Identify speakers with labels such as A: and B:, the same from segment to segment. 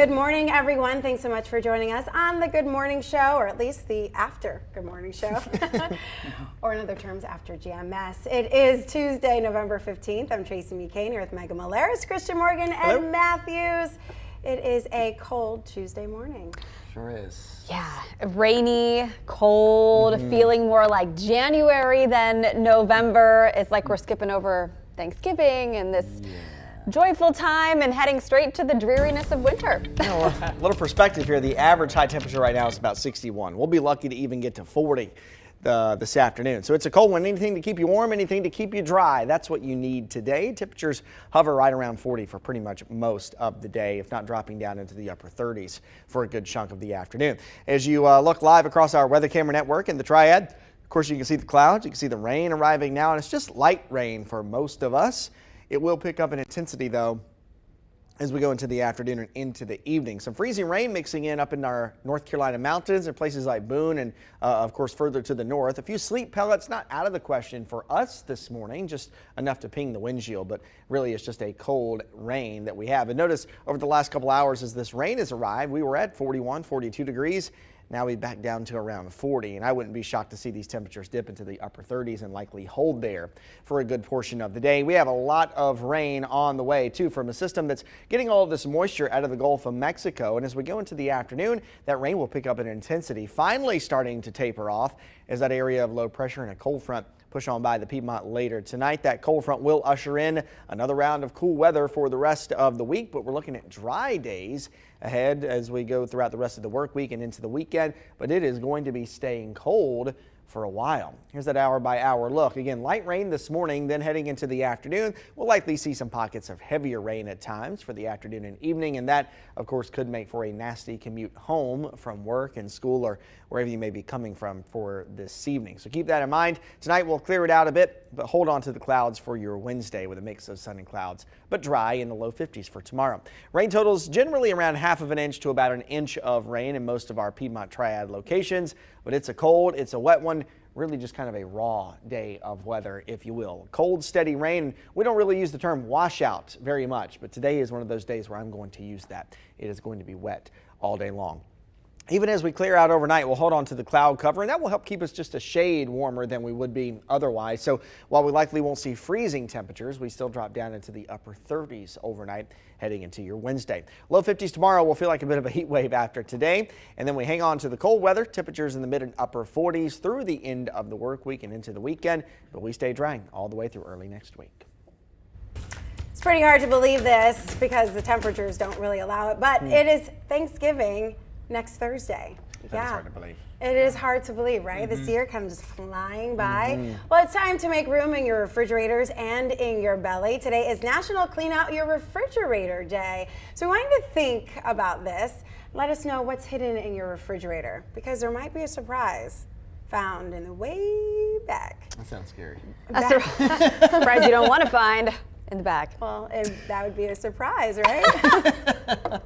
A: Good morning, everyone. Thanks so much for joining us on the Good Morning Show, or at least the After Good Morning Show, or in other terms, After GMS. It is Tuesday, November 15th. I'm Tracy McCain here with Megan Malaris, Christian Morgan,
B: Hello.
A: and Matthews. It is a cold Tuesday morning.
B: Sure is.
C: Yeah, rainy, cold, feeling more like January than November. It's like we're skipping over Thanksgiving and this joyful time and heading straight to the dreariness of winter.
B: A little perspective here. The average high temperature right now is about 61. We'll be lucky to even get to 40 this afternoon. So it's a cold one. Anything to keep you warm, anything to keep you dry. That's what you need today. Temperatures hover right around 40 for pretty much most of the day, if not dropping down into the upper 30s for a good chunk of the afternoon. As you look live across our weather camera network in the Triad, of course, you can see the clouds. You can see the rain arriving now, and it's just light rain for most of us. It will pick up in intensity, though, as we go into the afternoon and into the evening. Some freezing rain mixing in up in our North Carolina mountains and places like Boone and, of course, further to the north. A few sleet pellets not out of the question for us this morning, just enough to ping the windshield, but really it's just a cold rain that we have. And notice over the last couple hours as this rain has arrived, we were at 41, 42 degrees. Now we back down to around 40, and I wouldn't be shocked to see these temperatures dip into the upper 30s and likely hold there for a good portion of the day. We have a lot of rain on the way, too, from a system that's getting all of this moisture out of the Gulf of Mexico. And as we go into the afternoon, that rain will pick up in intensity, finally starting to taper off as that area of low pressure and a cold front push on by the Piedmont later tonight. That cold front will usher in another round of cool weather for the rest of the week, but we're looking at dry days ahead as we go throughout the rest of the work week and into the weekend, but it is going to be staying cold for a while. Here's that hour by hour look. Again, light rain this morning, then heading into the afternoon, we'll likely see some pockets of heavier rain at times for the afternoon and evening, and that, of course, could make for a nasty commute home from work and school or wherever you may be coming from for this evening. So keep that in mind. Tonight we'll clear it out a bit, but hold on to the clouds for your Wednesday with a mix of sun and clouds, but dry in the low 50s for tomorrow. Rain totals generally around half of an inch to about an inch of rain in most of our Piedmont Triad locations, but it's a cold, it's a wet one. Really just kind of a raw day of weather, if you will. Cold, steady rain. We don't really use the term washout very much, but today is one of those days where I'm going to use that. It is going to be wet all day long. Even as we clear out overnight, we'll hold on to the cloud cover, and that will help keep us just a shade warmer than we would be otherwise. So while we likely won't see freezing temperatures, we still drop down into the upper 30s overnight heading into your Wednesday. Low 50s tomorrow will feel like a bit of a heat wave after today, and then we hang on to the cold weather. Temperatures in the mid and upper 40s through the end of the work week and into the weekend, but we stay dry all the way through early next week.
A: It's pretty hard to believe this because the temperatures don't really allow it, but it is Thanksgiving next Thursday.
B: That's hard to believe.
A: It is hard to believe, right? This year kind of just flying by. Well, it's time to make room in your refrigerators and in your belly. Today is National Clean Out Your Refrigerator Day. So we wanted to think about this. Let us know what's hidden in your refrigerator, because there might be a surprise found in the way back.
B: That sounds scary.
C: A surprise you don't want to find in the back.
A: Well, and that would be a surprise, right?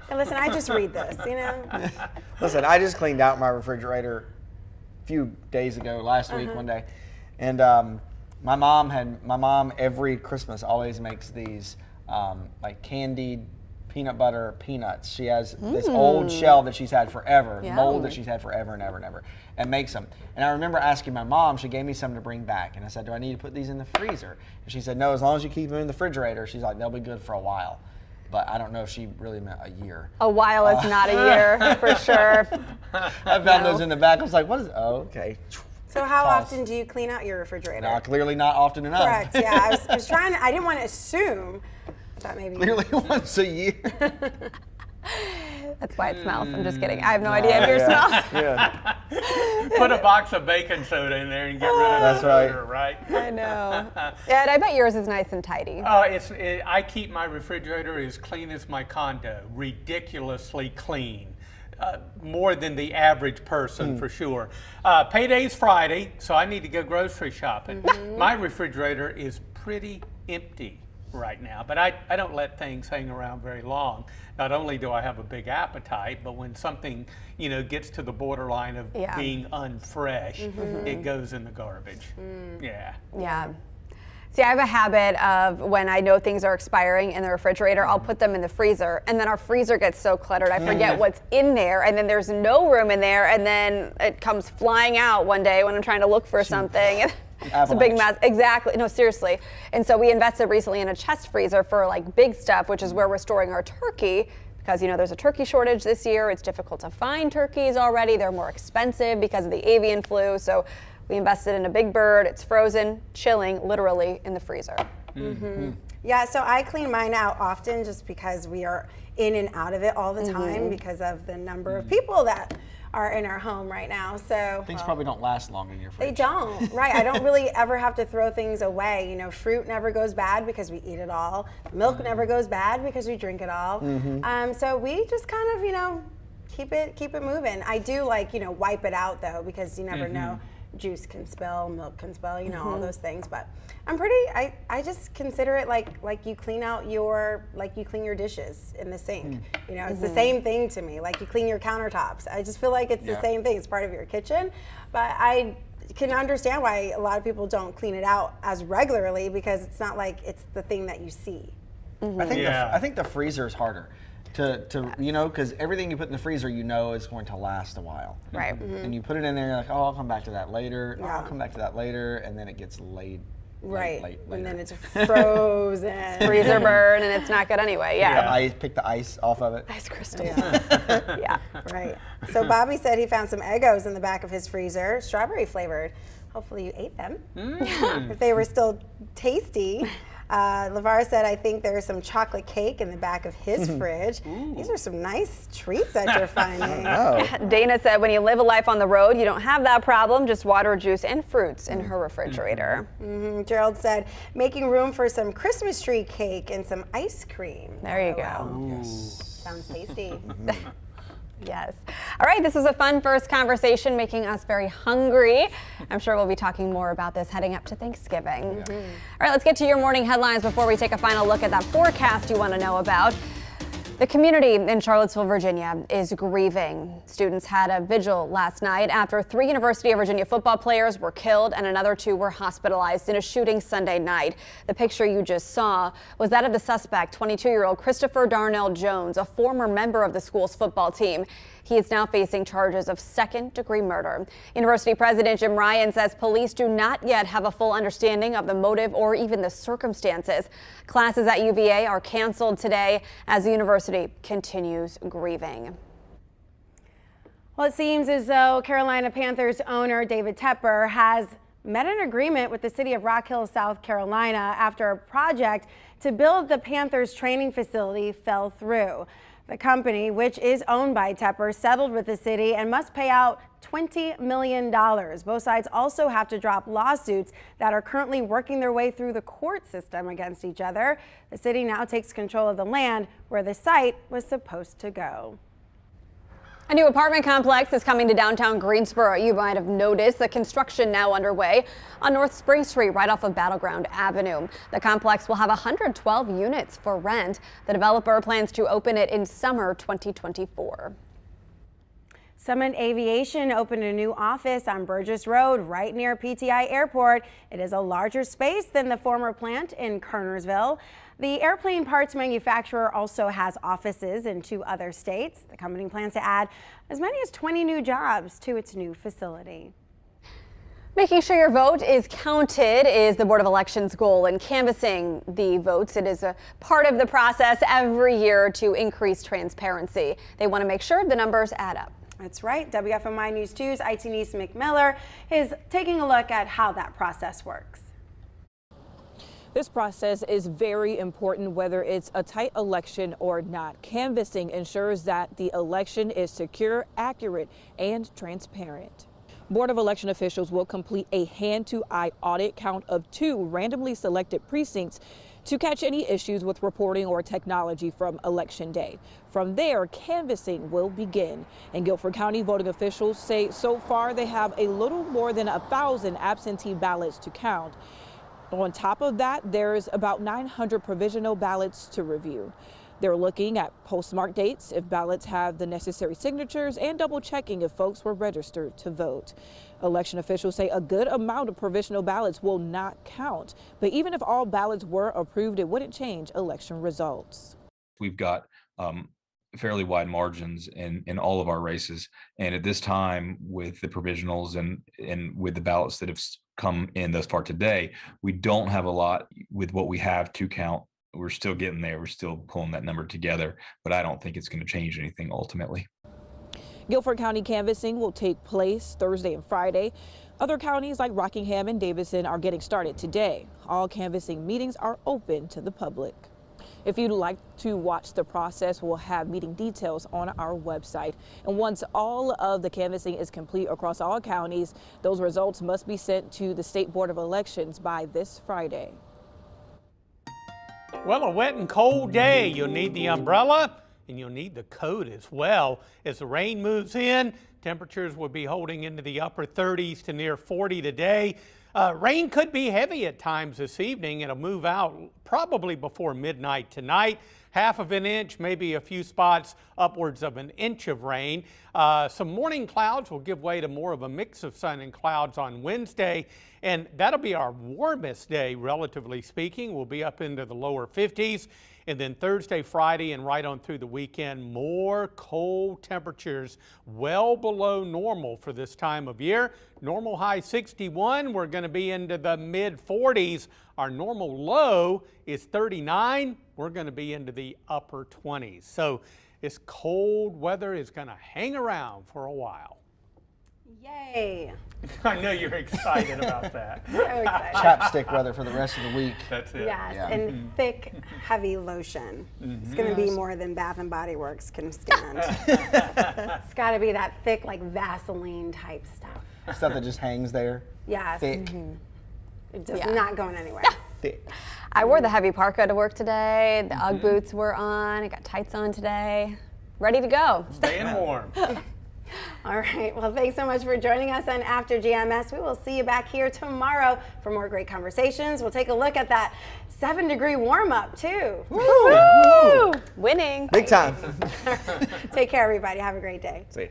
A: And listen, I just read this, you know.
B: Listen, I just cleaned out my refrigerator a few days ago, last week, one day, and my mom every Christmas always makes these like candied peanut butter peanuts. She has this old shell that she's had forever, mold that she's had forever and ever and ever, and makes them. And I remember asking my mom, she gave me some to bring back, and I said, do I need to put these in the freezer? And she said, no, as long as you keep them in the refrigerator. She's like, they'll be good for a while. But I don't know if she really meant a year.
C: A while is not a year, for sure.
B: I found those in the back. I was like, what is, oh, okay.
A: So how often do you clean out your refrigerator?
B: No, clearly not often enough.
A: Correct, yeah. I was trying to, I didn't want to assume. I thought maybe.
B: Clearly once a year.
C: That's why it smells. I'm just kidding. I have no idea if yours smells.
B: Yeah.
D: Put a box of baking soda in there and get rid of
B: That's
D: the
B: right.
D: odor, right?
C: I know. Yeah, and I bet yours is nice and tidy.
D: I keep my refrigerator as clean as my condo, ridiculously clean. More than the average person, for sure. Payday's Friday, so I need to go grocery shopping. My refrigerator is pretty empty right now, but I don't let things hang around very long. Not only do I have a big appetite, but when something gets to the borderline of being unfresh, it goes in the garbage. Yeah.
C: Yeah. See, I have a habit of when I know things are expiring in the refrigerator, I'll put them in the freezer, and then our freezer gets so cluttered, I forget what's in there, and then there's no room in there, and then it comes flying out one day when I'm trying to look for something. It's a big mess. Exactly. No, seriously. And so we invested recently in a chest freezer for like big stuff, which is where we're storing our turkey. Because, you know, there's a turkey shortage this year. It's difficult to find turkeys already. They're more expensive because of the avian flu. So we invested in a big bird. It's frozen, chilling, literally in the freezer.
A: Yeah, so I clean mine out often just because we are in and out of it all the time because of the number of people that are in our home right now. So
B: Things probably don't last long in your fridge.
A: they don't, right? I don't really ever have to throw things away. You know, fruit never goes bad because we eat it all. Milk never goes bad because we drink it all. So we just kind of, you know, keep it moving. I do like, you know, wipe it out though, because you never know. Juice can spill, milk can spill, you know, all those things. But I'm I just consider it like you clean out your dishes in the sink. You know, it's the same thing to me. Like you clean your countertops. I just feel like it's the same thing. It's part of your kitchen. But I can understand why a lot of people don't clean it out as regularly, because it's not like it's the thing that you see.
B: I think the freezer is harder to you know, because everything you put in the freezer, you know, is going to last a while.
C: Right.
B: And you put it in there, you're like, oh, I'll come back to that later. Oh, I'll come back to that later, and then it gets late.
A: Right. And then it's frozen.
C: Freezer burn, and it's not good anyway.
B: I pick the ice off of it.
C: Ice crystals.
A: Yeah. Right. So Bobby said he found some Eggos in the back of his freezer, strawberry flavored. Hopefully you ate them. If they were still tasty. LeVar said, I think there's some chocolate cake in the back of his fridge. These are some nice treats that you're finding.
C: Dana said, when you live a life on the road, you don't have that problem. Just water, juice, and fruits in her refrigerator.
A: Gerald said, making room for some Christmas tree cake and some ice cream.
C: There you go.
A: Sounds tasty.
C: Yes. All right, this was a fun first conversation, making us very hungry. I'm sure we'll be talking more about this heading up to Thanksgiving. All right, let's get to your morning headlines before we take a final look at that forecast you want to know about. The community in Charlottesville, Virginia is grieving. Students had a vigil last night after 3 University of Virginia football players were killed and another 2 were hospitalized in a shooting Sunday night. The picture you just saw was that of the suspect, 22-year-old Christopher Darnell Jones, a former member of the school's football team. He is now facing charges of second-degree murder. University President Jim Ryan says police do not yet have a full understanding of the motive or even the circumstances. Classes at UVA are canceled today as the university continues grieving.
A: Well, it seems as though Carolina Panthers owner David Tepper has met an agreement with the city of Rock Hill, South Carolina, after a project to build the Panthers training facility fell through. The company, which is owned by Tepper, settled with the city and must pay out $20 million. Both sides also have to drop lawsuits that are currently working their way through the court system against each other. The city now takes control of the land where the site was supposed to go.
C: A new apartment complex is coming to downtown Greensboro. You might have noticed the construction now underway on North Spring Street right off of Battleground Avenue. The complex will have 112 units for rent. The developer plans to open it in summer 2024.
A: Summit Aviation opened a new office on Burgess Road right near PTI Airport. It is a larger space than the former plant in Kernersville. The airplane parts manufacturer also has offices in 2 other states. The company plans to add as many as 20 new jobs to its new facility.
C: Making sure your vote is counted is the Board of Elections' goal in canvassing the votes. It is a part of the process every year to increase transparency. They want to make sure the numbers add up.
A: That's right. WFMY News 2's Itinese McMiller is taking a look at how that process works.
E: This process is very important whether it's a tight election or not. Canvassing ensures that the election is secure, accurate, and transparent. Board of Election officials will complete a hand-to-eye audit count of 2 randomly selected precincts to catch any issues with reporting or technology from Election Day. From there, canvassing will begin. And Guilford County voting officials say so far they have a little more than 1,000 absentee ballots to count. On top of that, there's about 900 provisional ballots to review. They're looking at postmark dates, if ballots have the necessary signatures, and double checking if folks were registered to vote. Election officials say a good amount of provisional ballots will not count, but even if all ballots were approved, it wouldn't change election results.
F: We've got fairly wide margins in all of our races, and at this time, with the provisionals and with the ballots that have come in thus far today, we don't have a lot with what we have to count. We're still getting there. We're still pulling that number together, but I don't think it's going to change anything ultimately.
E: Guilford County canvassing will take place Thursday and Friday. Other counties like Rockingham and Davidson are getting started today. All canvassing meetings are open to the public. If you'd like to watch the process, we'll have meeting details on our website. And once all of the canvassing is complete across all counties, those results must be sent to the State Board of Elections by this Friday.
D: Well, a wet and cold day. You'll need the umbrella and you'll need the coat as well. As the rain moves in, temperatures will be holding into the upper 30s to near 40 today. Rain could be heavy at times this evening. It'll move out probably before midnight tonight. Half of an inch, maybe a few spots upwards of an inch of rain. Some morning clouds will give way to more of a mix of sun and clouds on Wednesday, and that'll be our warmest day, relatively speaking. We'll be up into the lower 50s. And then Thursday, Friday, and right on through the weekend, more cold temperatures well below normal for this time of year. Normal high 61. We're going to be into the mid 40s. Our normal low is 39. We're going to be into the upper 20s. So this cold weather is going to hang around for a while.
A: Yay.
D: I know you're excited about that.
A: So excited.
B: Chapstick weather for the rest of the week.
D: That's it.
A: Yes,
B: Yeah.
A: and thick, heavy lotion. It's going to be more than Bath and Body Works can stand. It's got to be that thick, like Vaseline type stuff.
B: Stuff that just hangs there.
A: Yes.
B: Thick.
A: It's just
C: Yeah.
A: not going anywhere.
B: Thick.
C: I wore the heavy parka to work today. The Ugg boots were on. I got tights on today. Ready to go.
D: Staying warm.
A: All right. Well, thanks so much for joining us on After GMS. We will see you back here tomorrow for more great conversations. We'll take a look at that 7-degree warm-up, too.
C: Woo! Winning.
B: Big time.
A: Take care, everybody. Have a great day.
B: See ya.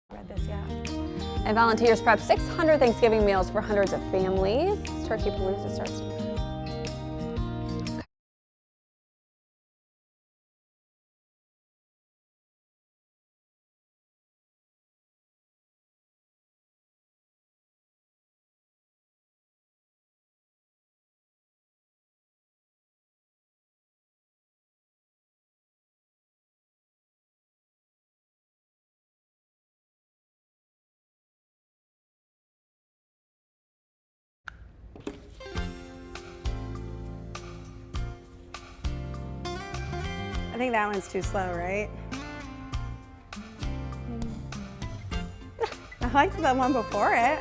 A: Read this, yeah.
C: And volunteers prep 600 Thanksgiving meals for hundreds of families. Turkey Palooza starts
A: I think that one's too slow, right? I liked the one before it.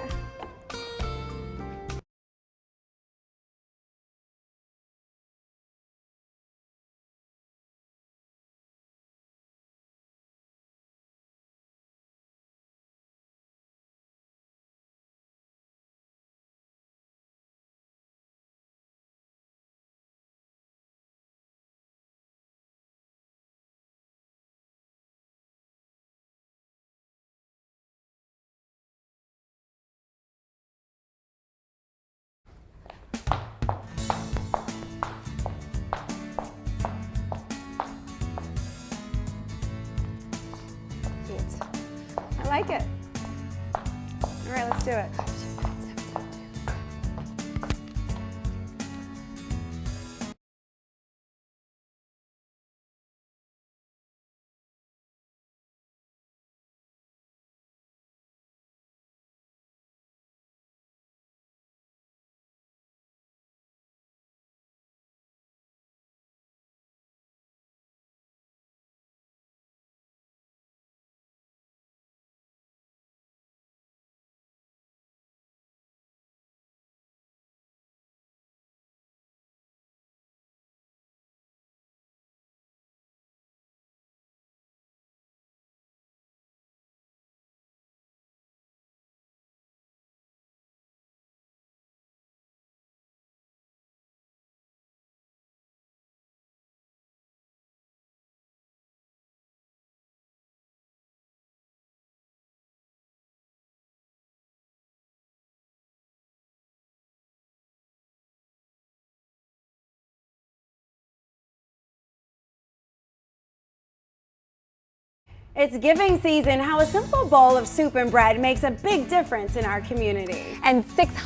A: I like it. All right, let's do it. It's giving season. How a simple bowl of soup and bread makes a big difference in our community.
C: And 600